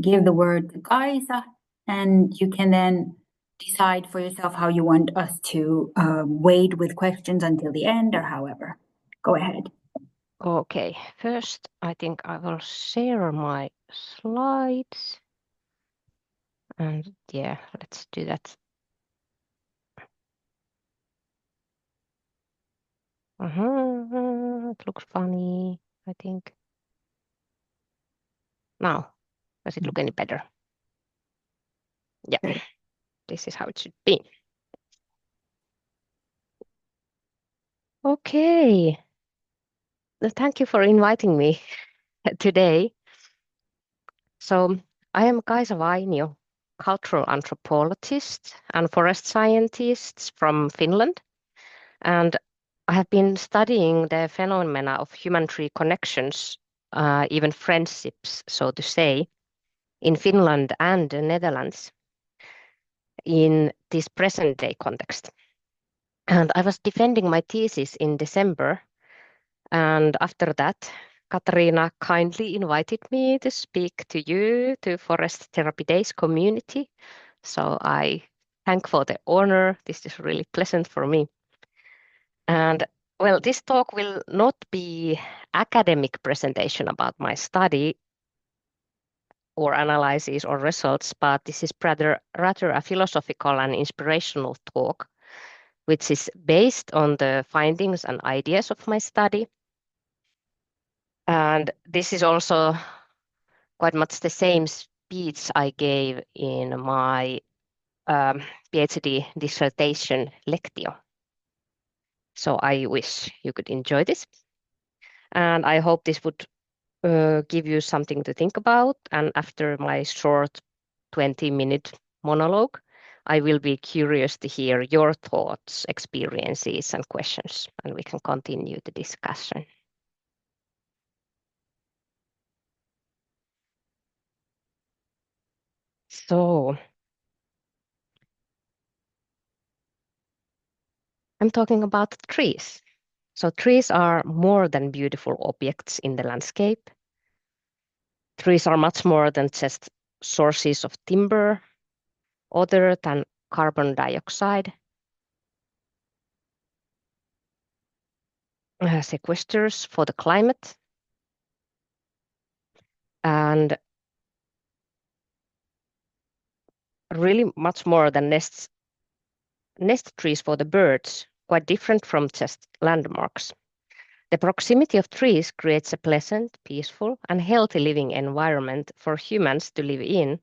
give the word to Kaisa, and you can then decide for yourself how you want us to wait with questions until the end or however. Go ahead. Okay, first I think I will share my slides. And yeah, let's do that. It looks funny, I think. Now, does it look any better? Yeah, this is how it should be. Okay. Thank you for inviting me today. So I am Kaisa Vainio, cultural anthropologist and forest scientist from Finland. And I have been studying the phenomena of human-tree connections, even friendships, so to say, in Finland and the Netherlands in this present-day context. And I was defending my thesis in December, and after that, Katarina kindly invited me to speak to you, to Forest Therapy Days community. So I thank for the honor. This is really pleasant for me. And well, this talk will not be academic presentation about my study or analysis or results, but this is rather a philosophical and inspirational talk, which is based on the findings and ideas of my study. And this is also quite much the same speech I gave in my PhD dissertation lectio. So I wish you could enjoy this. And I hope this would give you something to think about. And after my short 20-minute monologue, I will be curious to hear your thoughts, experiences, and questions, and we can continue the discussion. So, I'm talking about trees. So trees are more than beautiful objects in the landscape. Trees are much more than just sources of timber, other than carbon dioxide, sequesters for the climate, and really much more than nest trees for the birds, quite different from just landmarks. The proximity of trees creates a pleasant, peaceful, and healthy living environment for humans to live in,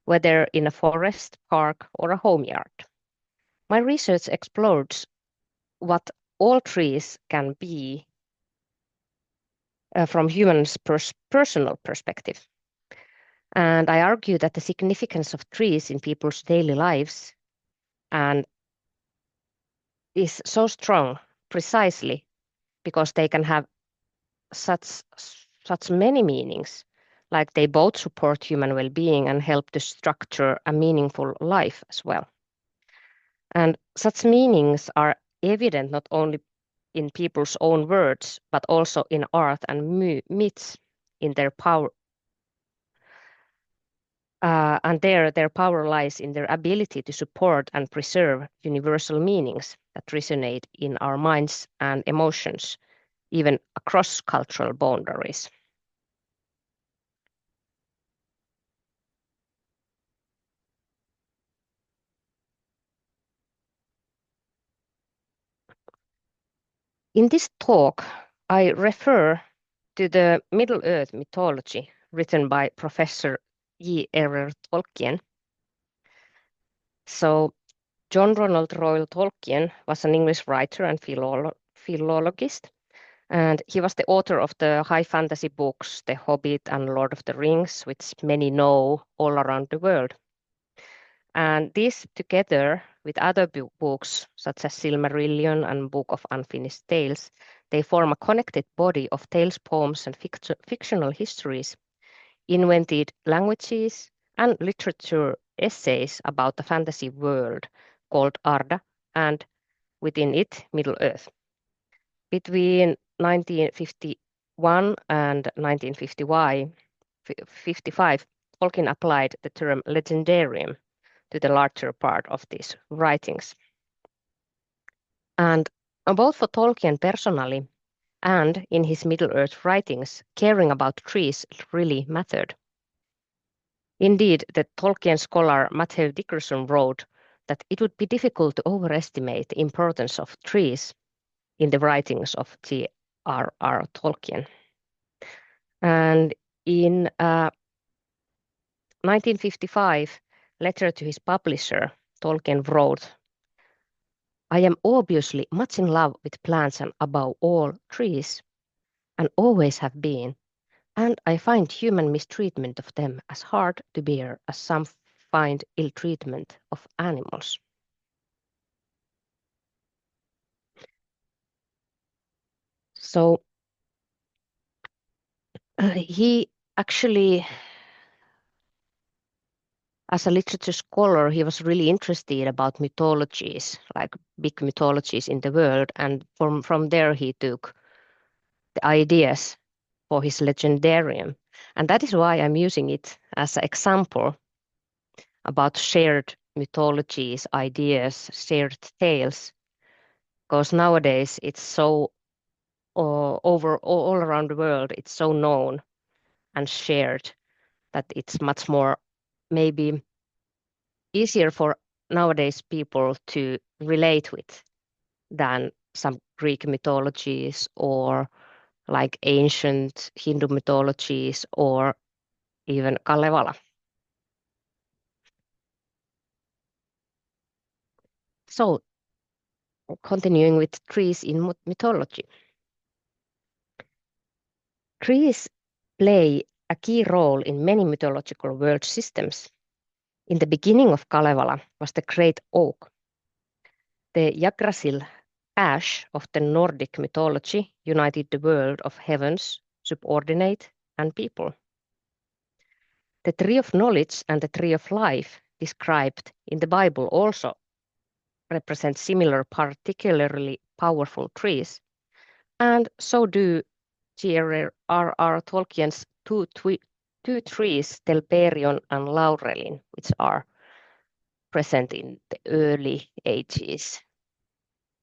whether in a forest, park, or a home yard. My research explores what all trees can be from humans' personal perspective. And I argue that the significance of trees in people's daily lives and is so strong precisely because they can have such many meanings, like they both support human well-being and help to structure a meaningful life as well. And such meanings are evident not only in people's own words, but also in art and myths in their power. And their power lies in their ability to support and preserve universal meanings that resonate in our minds and emotions, even across cultural boundaries. In this talk, I refer to the Middle Earth mythology written by Professor J.R.R. Tolkien. So, John Ronald Reuel Tolkien was an English writer and philologist, and he was the author of the high fantasy books The Hobbit and Lord of the Rings, which many know all around the world. And these, together with other books such as Silmarillion and Book of Unfinished Tales, they form a connected body of tales, poems, and fictional histories, invented languages, and literature essays about the fantasy world called Arda, and within it, Middle Earth. Between 1951 and 1951, 1955, Tolkien applied the term legendarium to the larger part of these writings. And both for Tolkien personally and in his Middle-earth writings, caring about trees really mattered. Indeed, the Tolkien scholar Matthew Dickerson wrote that it would be difficult to overestimate the importance of trees in the writings of J.R.R. Tolkien. And in 1955 letter to his publisher, Tolkien wrote, "I am obviously much in love with plants and above all trees, and always have been, and I find human mistreatment of them as hard to bear as some find ill treatment of animals." So he actually, as a literature scholar, he was really interested about mythologies, like big mythologies in the world, and from there he took the ideas for his legendarium. And that is why I'm using it as an example about shared mythologies, ideas, shared tales, because nowadays it's so over all around the world, it's so known and shared that it's much more maybe easier for nowadays people to relate with than some Greek mythologies or like ancient Hindu mythologies or even Kalevala. So, continuing with trees in mythology. Trees play a key role in many mythological world systems. In the beginning of Kalevala was the great oak. The Yggdrasil ash of the Nordic mythology united the world of heavens, subordinate, and people. The tree of knowledge and the tree of life described in the Bible also represent similar, particularly powerful trees, and so do J.R.R. Tolkien's two trees, Telperion and Laurelin, which are present in the early ages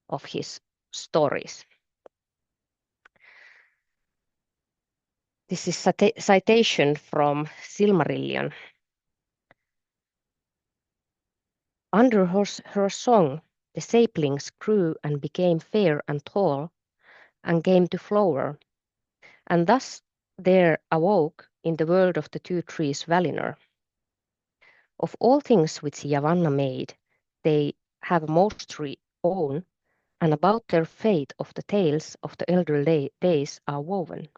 of his stories. This is a citation from Silmarillion. Under her song, the saplings grew and became fair and tall, and came to flower, and thus there awoke in the world of the two trees Valinor. Of all things which Yavanna made, they have mostly own, and about their fate of the tales of the elder days are woven.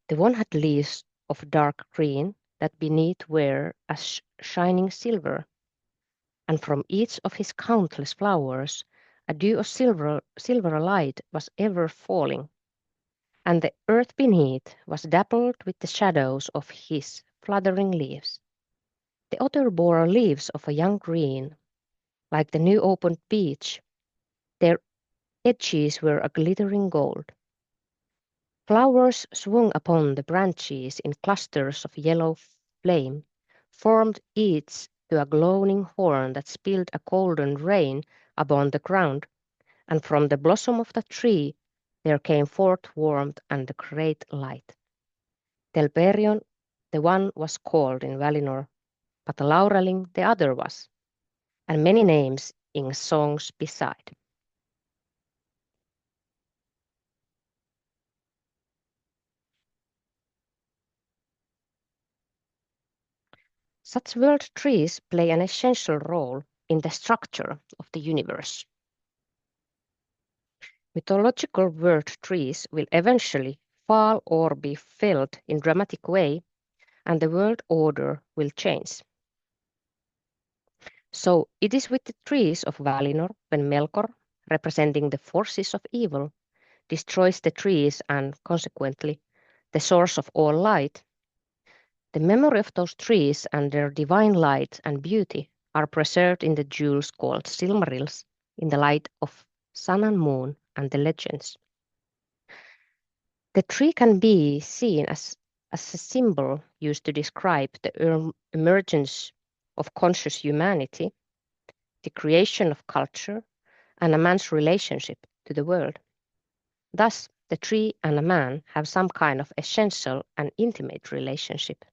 The one had leaves of dark green that beneath were as shining silver, and from each of his countless flowers a dew of silver light was ever falling, and the earth beneath was dappled with the shadows of his fluttering leaves. The other bore leaves of a young green, like the new opened beech. Their edges were a glittering gold. Flowers swung upon the branches in clusters of yellow flame, formed each to a glowing horn that spilled a golden rain upon the ground, and from the blossom of the tree there came forth warmth and a great light. Telperion, the one was called in Valinor, but Laurelin the other was, and many names in songs beside. Such world trees play an essential role in the structure of the universe. Mythological world trees will eventually fall or be felled in dramatic way, and the world order will change. So it is with the trees of Valinor when Melkor, representing the forces of evil, destroys the trees and consequently the source of all light. The memory of those trees and their divine light and beauty are preserved in the jewels called Silmarils in the light of sun and moon and the legends. The tree can be seen as as a symbol used to describe the emergence of conscious humanity, the creation of culture, and a man's relationship to the world. Thus, the tree and a man have some kind of essential and intimate relationship.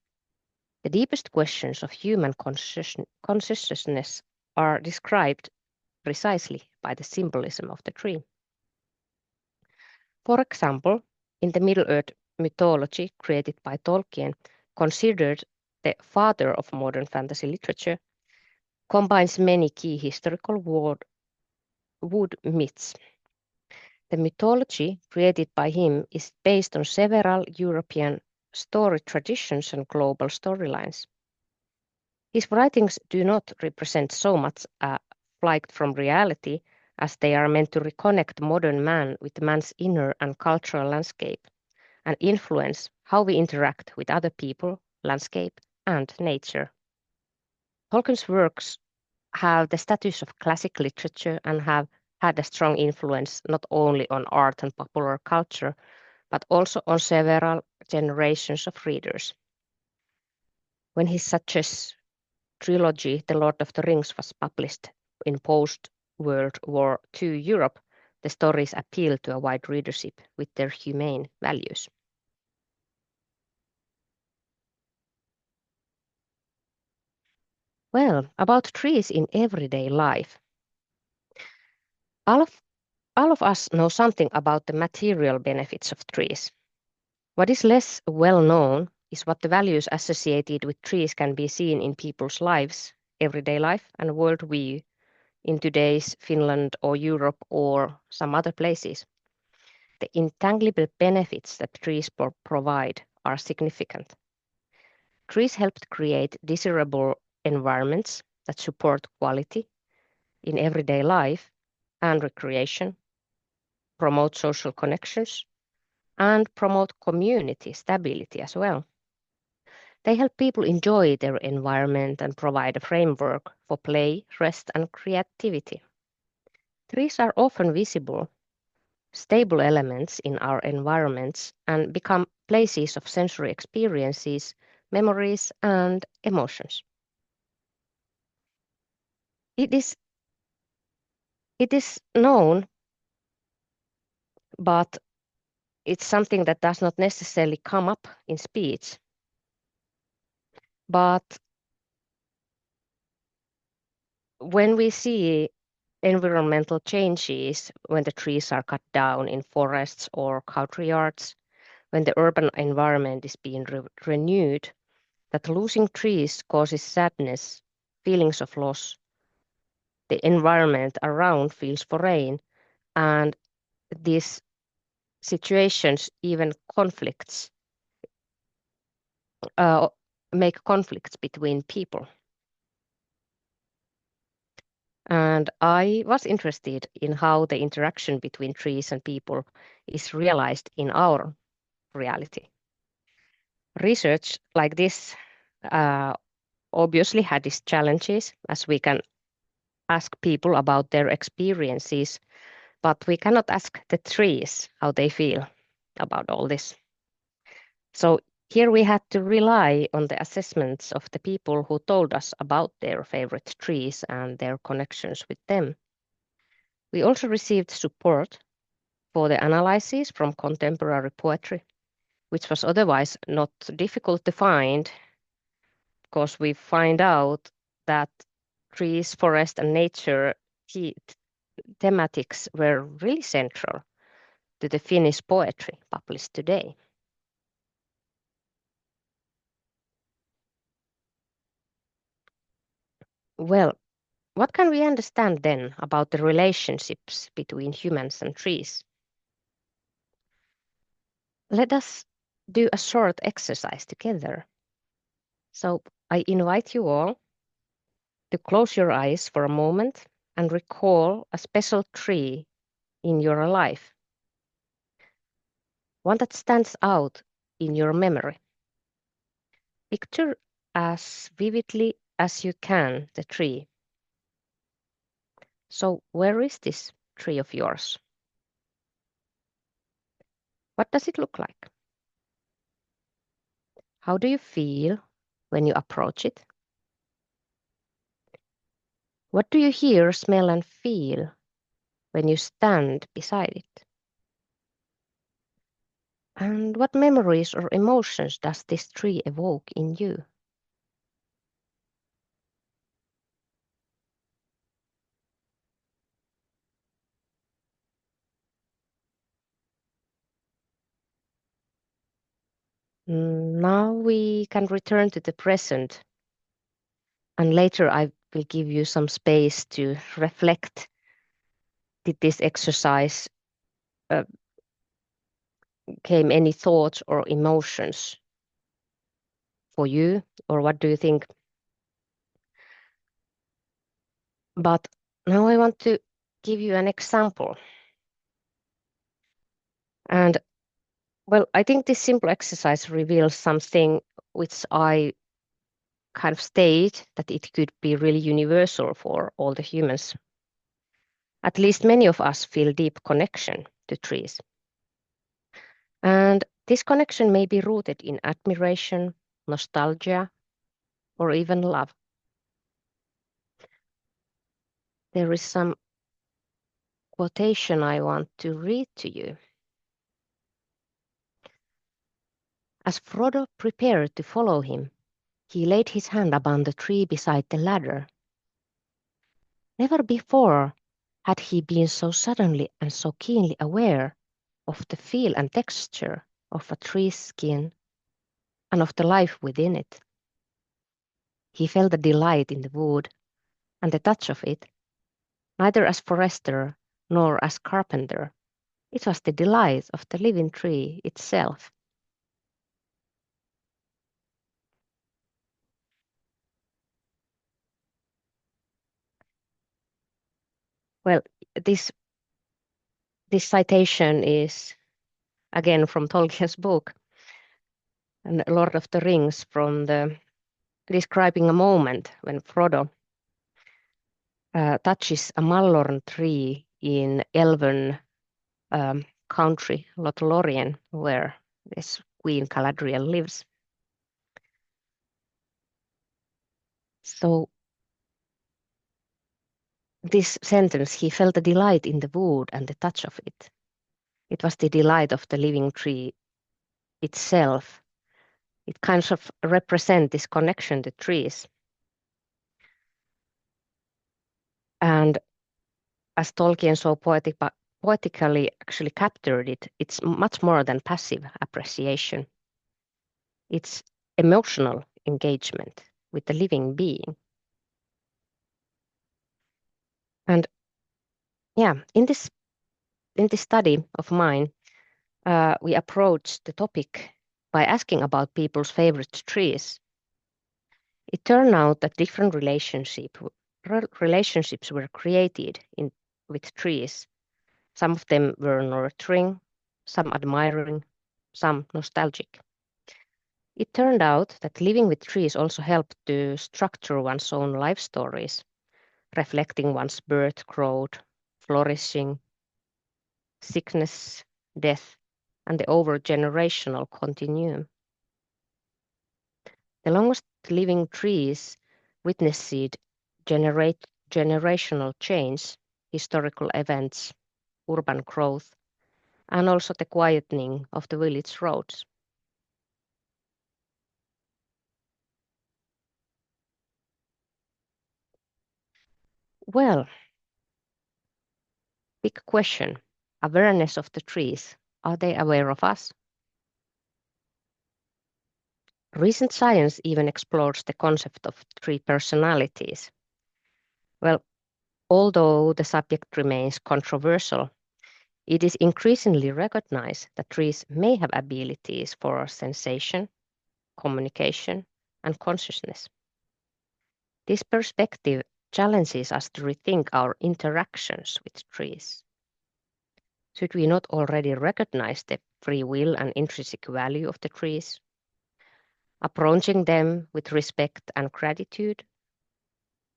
The deepest questions of human consciousness are described precisely by the symbolism of the tree. For example, in the Middle-earth mythology created by Tolkien, considered the father of modern fantasy literature, combines many key historical wood myths. The mythology created by him is based on several European story traditions and global storylines. His writings do not represent so much a flight from reality as they are meant to reconnect modern man with man's inner and cultural landscape and influence how we interact with other people, landscape, and nature. Tolkien's works have the status of classic literature and have had a strong influence not only on art and popular culture, but also on several generations of readers. When his success trilogy, The Lord of the Rings, was published in post-World War II Europe, the stories appealed to a wide readership with their humane values. Well, about trees in everyday life. All of us know something about the material benefits of trees. What is less well known is what the values associated with trees can be seen in people's lives, everyday life, and worldview in today's Finland or Europe or some other places. The intangible benefits that trees provide are significant. Trees help create desirable environments that support quality in everyday life and recreation, promote social connections, and promote community stability as well. They help people enjoy their environment and provide a framework for play, rest, and creativity. Trees are often visible, stable elements in our environments and become places of sensory experiences, memories, and emotions. It is known, but it's something that does not necessarily come up in speech. But when we see environmental changes, when the trees are cut down in forests or country yards, when the urban environment is being renewed, that losing trees causes sadness, feelings of loss. The environment around feels foreign, and these situations, even conflicts, make conflicts between people. And I was interested in how the interaction between trees and people is realized in our reality. Research like this obviously had its challenges, as we can ask people about their experiences, but we cannot ask the trees how they feel about all this. So here we had to rely on the assessments of the people who told us about their favorite trees and their connections with them. We also received support for the analysis from contemporary poetry, which was otherwise not difficult to find, because we find out that trees, forest, and nature thematics were really central to the Finnish poetry published today. Well, what can we understand then about the relationships between humans and trees? Let us do a short exercise together. So I invite you all to close your eyes for a moment and recall a special tree in your life, one that stands out in your memory. Picture as vividly as you can the tree. So where is this tree of yours? What does it look like? How do you feel when you approach it? What do you hear, smell, and feel when you stand beside it? And what memories or emotions does this tree evoke in you? Now we can return to the present, and later I will give you some space to reflect. Did this exercise came any thoughts or emotions for you, or what do you think? But now I want to give you an example. And well, I think this simple exercise reveals something which I kind of state that it could be really universal for all the humans. At least many of us feel deep connection to trees. And this connection may be rooted in admiration, nostalgia, or even love. There is some quotation I want to read to you. As Frodo prepared to follow him, he laid his hand upon the tree beside the ladder. Never before had he been so suddenly and so keenly aware of the feel and texture of a tree's skin and of the life within it. He felt the delight in the wood and the touch of it, neither as forester nor as carpenter. It was the delight of the living tree itself. Well, this citation is again from Tolkien's book, and Lord of the Rings, from the describing a moment when Frodo touches a Mallorn tree in elven country, Lothlorien, where this Queen Galadriel lives. So this sentence, he felt a delight in the wood and the touch of it. It was the delight of the living tree itself. It kind of represents this connection to trees. And as Tolkien so poetically actually captured it, it's much more than passive appreciation. It's emotional engagement with the living being. And yeah, in this study of mine, we approached the topic by asking about people's favorite trees. It turned out that different relationships were created with trees. Some of them were nurturing, some admiring, some nostalgic. It turned out that living with trees also helped to structure one's own life stories, reflecting one's birth, growth, flourishing, sickness, death, and the over-generational continuum. The longest living trees witnessed generational change, historical events, urban growth, and also the quietening of the village roads. Well, big question. Awareness of the trees. Are they aware of us? Recent science even explores the concept of tree personalities. Well, although the subject remains controversial, it is increasingly recognized that trees may have abilities for sensation, communication, and consciousness. This perspective challenges us to rethink our interactions with trees. Should we not already recognize the free will and intrinsic value of the trees, approaching them with respect and gratitude?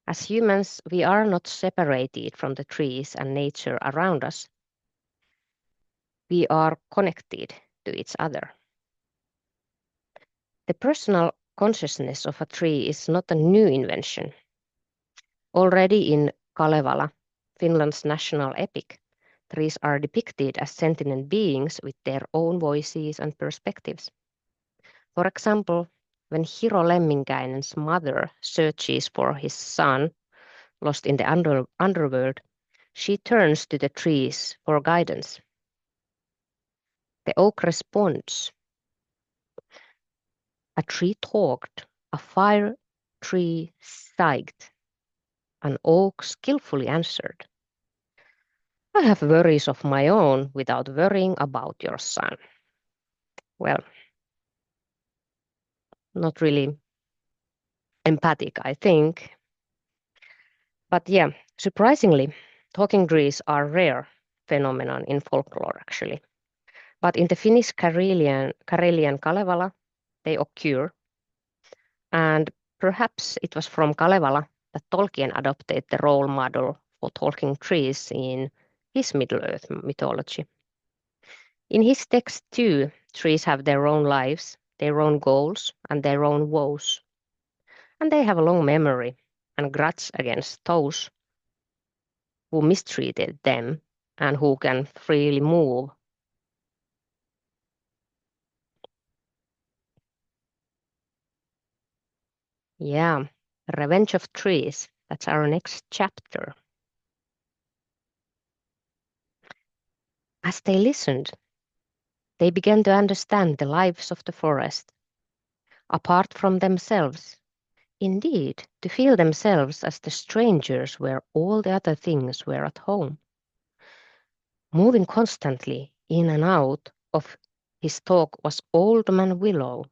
As humans, we are not separated from the trees and nature around us. We are connected to each other. The personal consciousness of a tree is not a new invention. Already in Kalevala, Finland's national epic, trees are depicted as sentient beings with their own voices and perspectives. For example, when Hiro Lemminkäinen's mother searches for his son lost in the underworld, she turns to the trees for guidance. The oak responds. A tree talked, a fire tree sighed, an oak skillfully answered. I have worries of my own without worrying about your son. Well, not really empathic, I think. But yeah, surprisingly, talking trees are rare phenomenon in folklore actually. But in the Finnish Karelian Kalevala, they occur. And perhaps it was from Kalevala that Tolkien adopted the role model for talking trees in his Middle-earth mythology. In his text too, trees have their own lives, their own goals, and their own woes. And they have a long memory and grudge against those who mistreated them and who can freely move. Yeah, Revenge of Trees, that's our next chapter. As they listened, they began to understand the lives of the forest, apart from themselves. Indeed, to feel themselves as the strangers where all the other things were at home. Moving constantly in and out of his talk was Old Man Willow,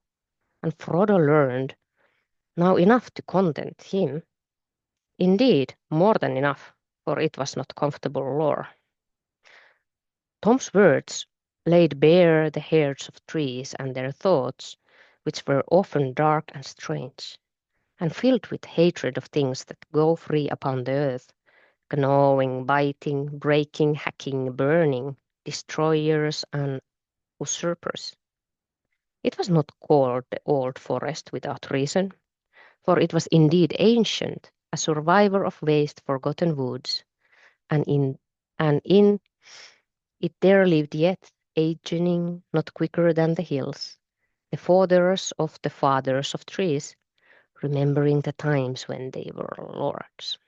and Frodo learned now enough to content him. Indeed, more than enough, for it was not comfortable lore. Tom's words laid bare the hearts of trees and their thoughts, which were often dark and strange, and filled with hatred of things that go free upon the earth, gnawing, biting, breaking, hacking, burning, destroyers and usurpers. It was not called the old forest without reason, for it was indeed ancient, a survivor of vast forgotten woods, and in it there lived yet, aging not quicker than the hills, the fathers of the fathers of trees, remembering the times when they were lords.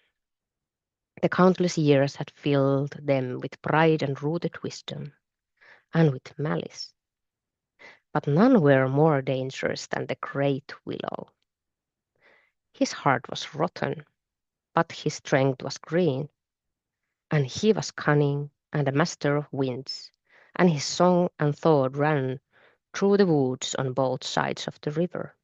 The countless years had filled them with pride and rooted wisdom, and with malice. But none were more dangerous than the great willow. His heart was rotten, but his strength was green, and he was cunning and a master of winds, and his song and thought ran through the woods on both sides of the river.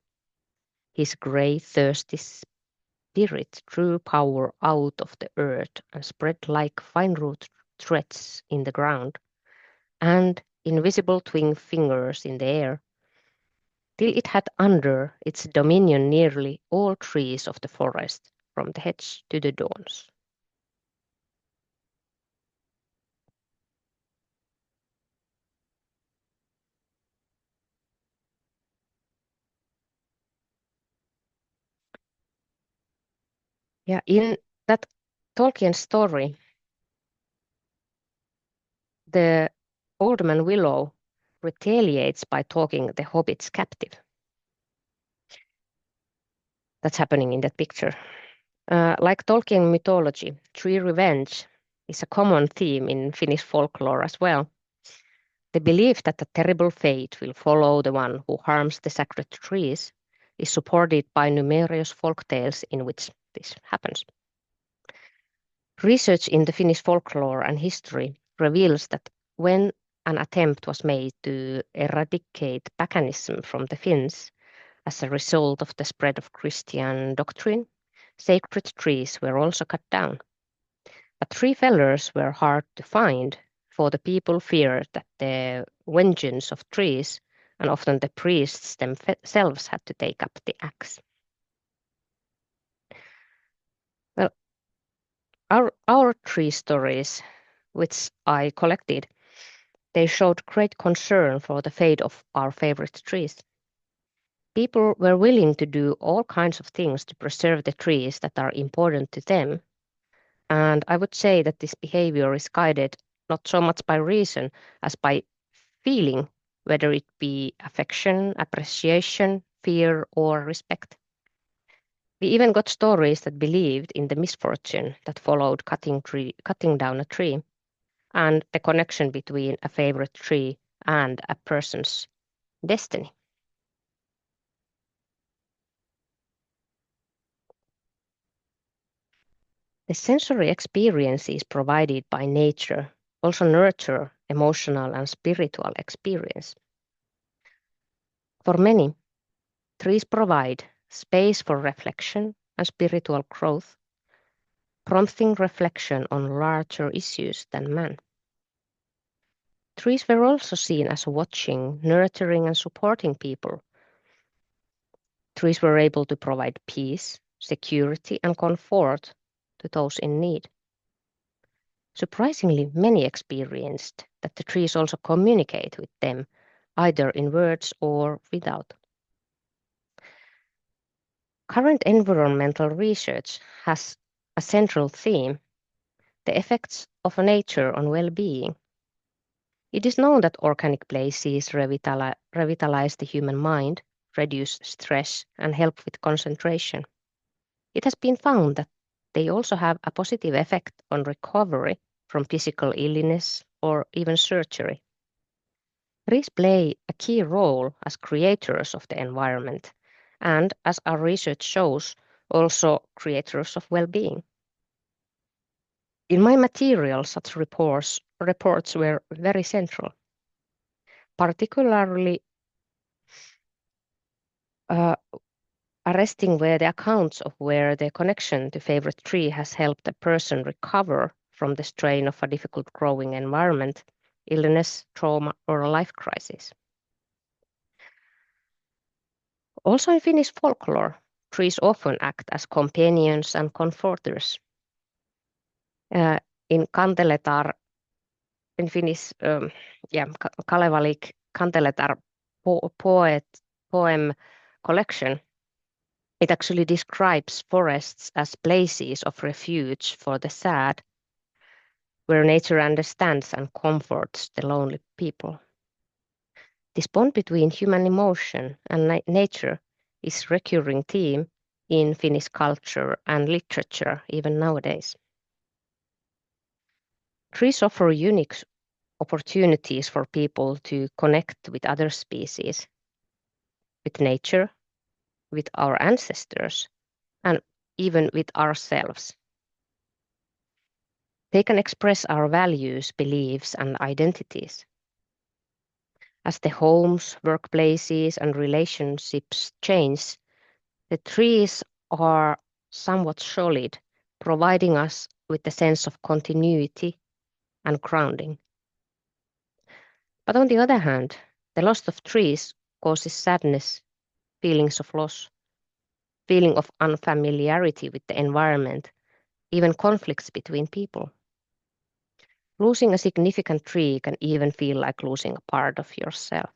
His grey, thirsty spirit drew power out of the earth and spread like fine root threads in the ground, and invisible twin fingers in the air, till it had under its dominion nearly all trees of the forest, from the hedge to the dawns. Yeah, in that Tolkien story, the old man Willow retaliates by talking the hobbits captive. That's happening in that picture. Like Tolkien mythology, tree revenge is a common theme in Finnish folklore as well. The belief that a terrible fate will follow the one who harms the sacred trees is supported by numerous folk tales in which this happens. Research in the Finnish folklore and history reveals that when an attempt was made to eradicate paganism from the Finns as a result of the spread of Christian doctrine, sacred trees were also cut down. But tree fellers were hard to find, for the people feared that the vengeance of trees, and often the priests themselves, had to take up the axe. Well, our tree stories, which I collected, they showed great concern for the fate of our favorite trees. People were willing to do all kinds of things to preserve the trees that are important to them. And I would say that this behavior is guided not so much by reason as by feeling, whether it be affection, appreciation, fear, or respect. We even got stories that believed in the misfortune that followed cutting down a tree, and the connection between a favorite tree and a person's destiny. The sensory experiences provided by nature also nurture emotional and spiritual experience. For many, trees provide space for reflection and spiritual growth, prompting reflection on larger issues than man. Trees were also seen as watching, nurturing, and supporting people. Trees were able to provide peace, security, and comfort to those in need. Surprisingly, many experienced that the trees also communicate with them, either in words or without. Current environmental research has a central theme: the effects of nature on well-being. It is known that organic places revitalize the human mind, reduce stress, and help with concentration. It has been found that they also have a positive effect on recovery from physical illness or even surgery. Trees play a key role as creators of the environment and, as our research shows, also creators of well-being. In my material, such reports were very central, particularly arresting were the accounts of where the connection to favorite tree has helped a person recover from the strain of a difficult growing environment, illness, trauma, or a life crisis. Also in Finnish folklore, trees often act as companions and comforters. In Kanteletar, in Finnish, Kalevalik Kanteletar poem collection, it actually describes forests as places of refuge for the sad, where nature understands and comforts the lonely people. This bond between human emotion and nature is a recurring theme in Finnish culture and literature even nowadays. Trees offer unique opportunities for people to connect with other species, with nature, with our ancestors, and even with ourselves. They can express our values, beliefs, and identities. As the homes, workplaces, and relationships change, the trees are somewhat solid, providing us with a sense of continuity and grounding. But on the other hand, the loss of trees causes sadness, feelings of loss, feeling of unfamiliarity with the environment, even conflicts between people. Losing a significant tree can even feel like losing a part of yourself.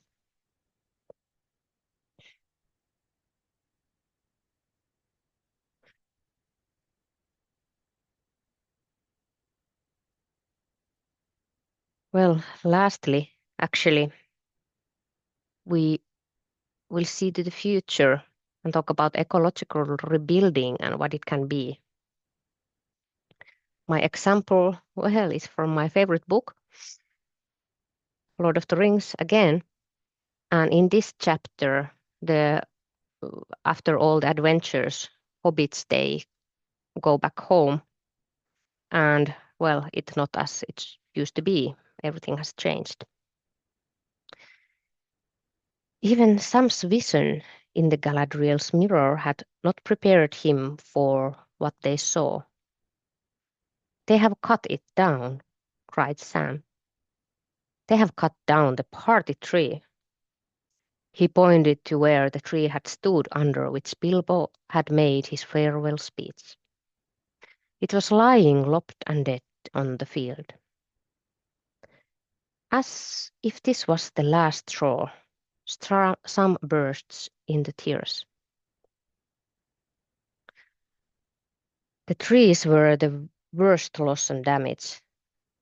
Well, lastly, actually, we will see to the future and talk about ecological rebuilding and what it can be. My example, well, is from my favorite book, Lord of the Rings again. And in this chapter, after all the adventures, hobbits, they go back home. And, well, it's not as it used to be. Everything has changed. Even Sam's vision in the Galadriel's mirror had not prepared him for what they saw. "They have cut it down," cried Sam. "They have cut down the party tree." He pointed to where the tree had stood under which Bilbo had made his farewell speech. It was lying lopped and dead on the field. As if this was the last straw, Sam burst into tears. The trees were the worst loss and damage,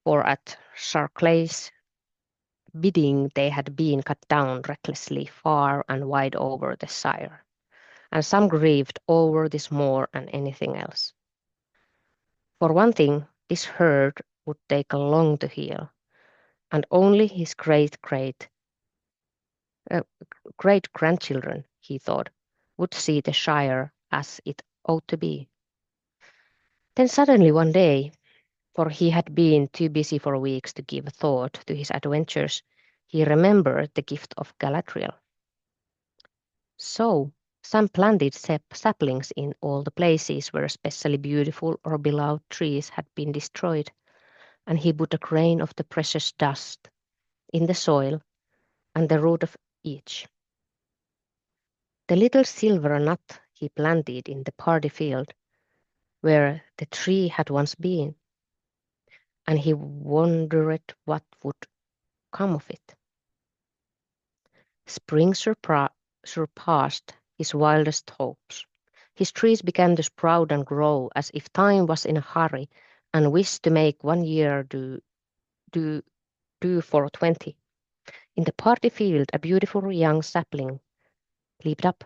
for at Charclay's bidding they had been cut down recklessly far and wide over the Shire, and some grieved over this more than anything else. For one thing, this hurt would take long to heal, and only his great-grandchildren, he thought, would see the Shire as it ought to be. Then suddenly one day, for he had been too busy for weeks to give thought to his adventures, he remembered the gift of Galadriel. So some planted saplings in all the places where especially beautiful or beloved trees had been destroyed, and he put a grain of the precious dust in the soil and the root of each. The little silver nut he planted in the party field where the tree had once been, and he wondered what would come of it. Spring surpassed his wildest hopes. His trees began to sprout and grow as if time was in a hurry and wished to make 1 year do for 20. In the party field, a beautiful young sapling leaped up.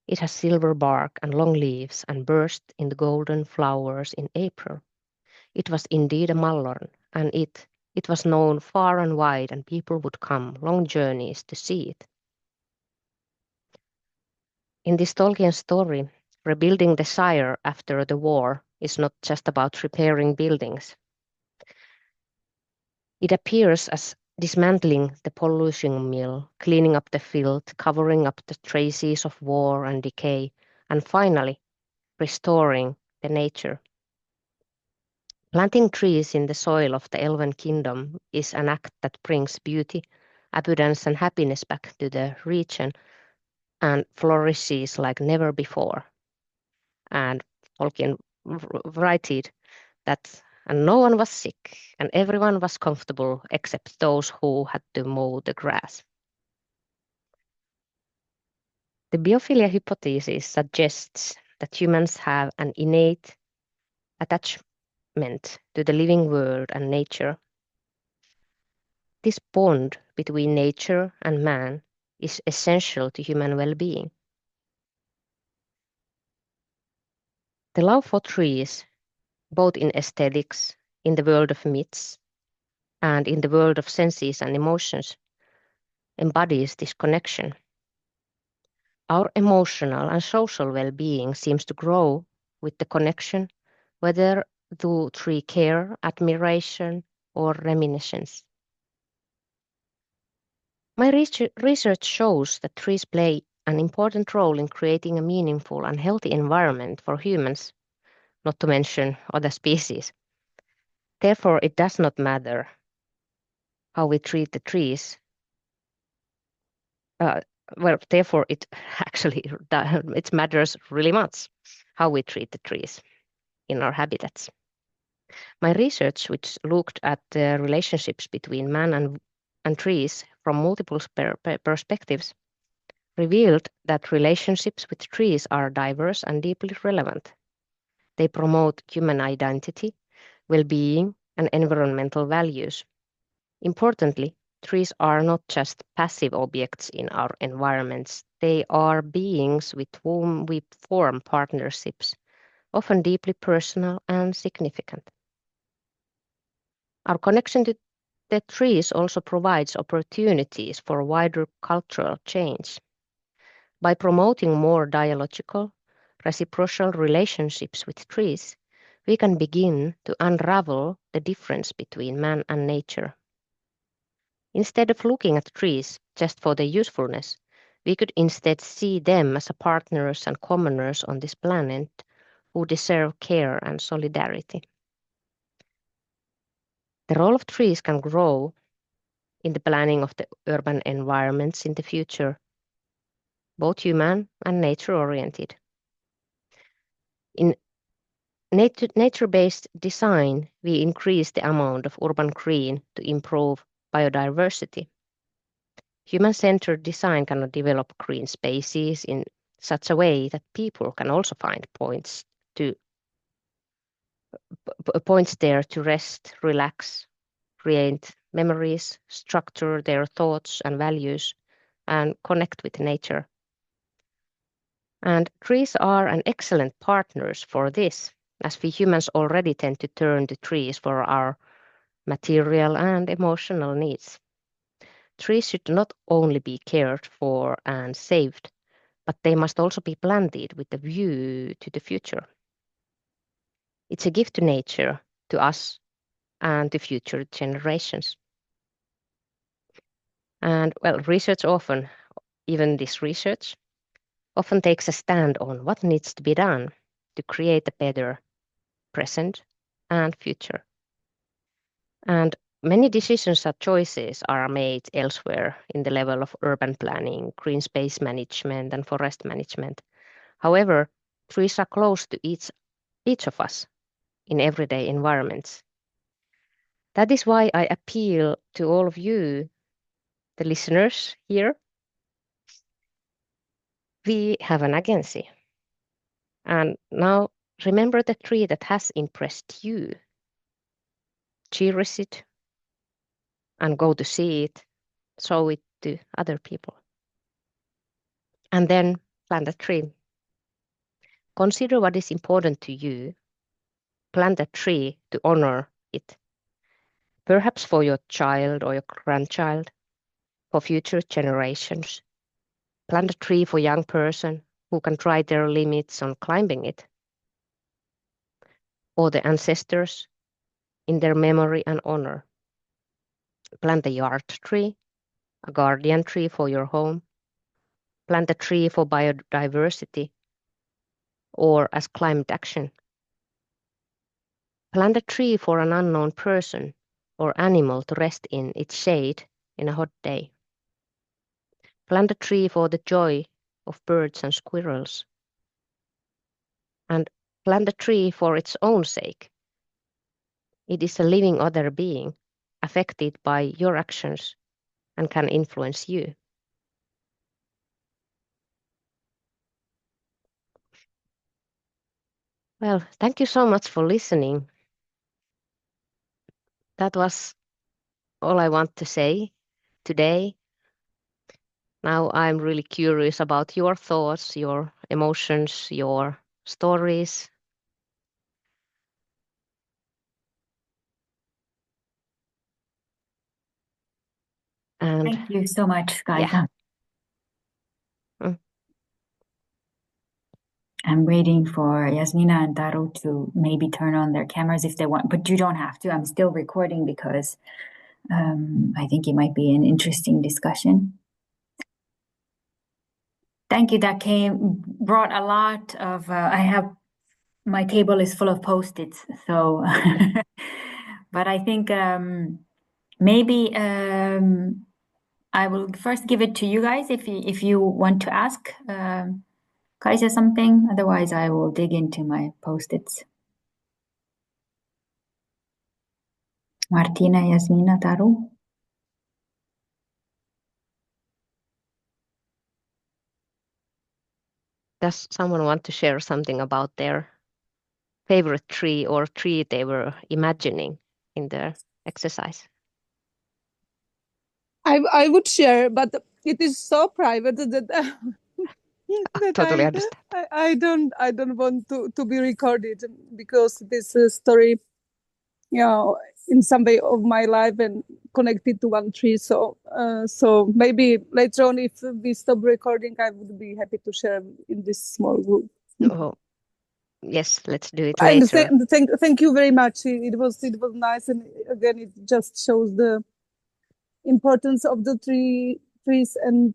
It has silver bark and long leaves and burst into golden flowers in April. It was indeed a mallorn, and it was known far and wide, and people would come long journeys to see it. In this Tolkien story, rebuilding the Shire after the war is not just about repairing buildings. It appears as dismantling the pollution mill, cleaning up the filth, covering up the traces of war and decay, and finally restoring the nature. Planting trees in the soil of the Elven Kingdom is an act that brings beauty, abundance, and happiness back to the region and flourishes like never before. And Tolkien writed that and no one was sick, and everyone was comfortable except those who had to mow the grass. The biophilia hypothesis suggests that humans have an innate attachment to the living world and nature. This bond between nature and man is essential to human well-being. The love for trees, both in aesthetics, in the world of myths, and in the world of senses and emotions, embodies this connection. Our emotional and social well-being seems to grow with the connection, whether through tree care, admiration, or reminiscence. My research shows that trees play an important role in creating a meaningful and healthy environment for humans, not to mention other species. Therefore, it does not matter how we treat the trees. Therefore, it actually it matters really much how we treat the trees in our habitats. My research, which looked at the relationships between man and trees from multiple perspectives, revealed that relationships with trees are diverse and deeply relevant. They promote human identity, well-being, and environmental values. Importantly, trees are not just passive objects in our environments. They are beings with whom we form partnerships, often deeply personal and significant. Our connection to the trees also provides opportunities for wider cultural change. By promoting more dialogical, reciprocal relationships with trees, we can begin to unravel the difference between man and nature. Instead of looking at trees just for their usefulness, we could instead see them as partners and commoners on this planet who deserve care and solidarity. The role of trees can grow in the planning of the urban environments in the future, both human and nature-oriented. In nature-based design, we increase the amount of urban green to improve biodiversity. Human-centered design cannot develop green spaces in such a way that people can also find points there to rest, relax, create memories, structure their thoughts and values, and connect with nature. And trees are an excellent partners for this, as we humans already tend to turn to trees for our material and emotional needs. Trees should not only be cared for and saved, but they must also be planted with a view to the future. It's a gift to nature, to us, and to future generations. And well, research often, even this research, often takes a stand on what needs to be done to create a better present and future. And many decisions and choices are made elsewhere in the level of urban planning, green space management, and forest management. However, trees are close to each of us in everyday environments. That is why I appeal to all of you, the listeners here. We have an agency. And now remember the tree that has impressed you. Cherish it and go to see it, show it to other people. And then plant a tree. Consider what is important to you. Plant a tree to honor it. Perhaps for your child or your grandchild, for future generations. Plant a tree for a young person who can try their limits on climbing it. Or the ancestors in their memory and honor. Plant a yard tree, a guardian tree for your home. Plant a tree for biodiversity or as climate action. Plant a tree for an unknown person or animal to rest in its shade in a hot day. Plant a tree for the joy of birds and squirrels. And plant a tree for its own sake. It is a living other being affected by your actions and can influence you. Well, thank you so much for listening. That was all I want to say today. Now I'm really curious about your thoughts, your emotions, your stories. And Thank you so much, Kaisa. yeah. I'm waiting for Yasmina and Taro to maybe turn on their cameras if they want, but you don't have to. I'm still recording because I think it might be an interesting discussion. Thank you. That brought a lot of, my table is full of Post-its, so, but I think maybe I will first give it to you guys if you want to ask Kaisa something. Otherwise, I will dig into my Post-its. Martina, Yasmina, Taru. Does someone want to share something about their favorite tree or tree they were imagining in their exercise? I would share, but it is so private that that Totally understand. I don't want to be recorded because this story, in some way of my life and connected to one tree. So maybe later on, if we stop recording, I would be happy to share in this small group. Oh, yes, let's do it later. And thank you very much. It was nice, and again, it just shows the importance of the trees and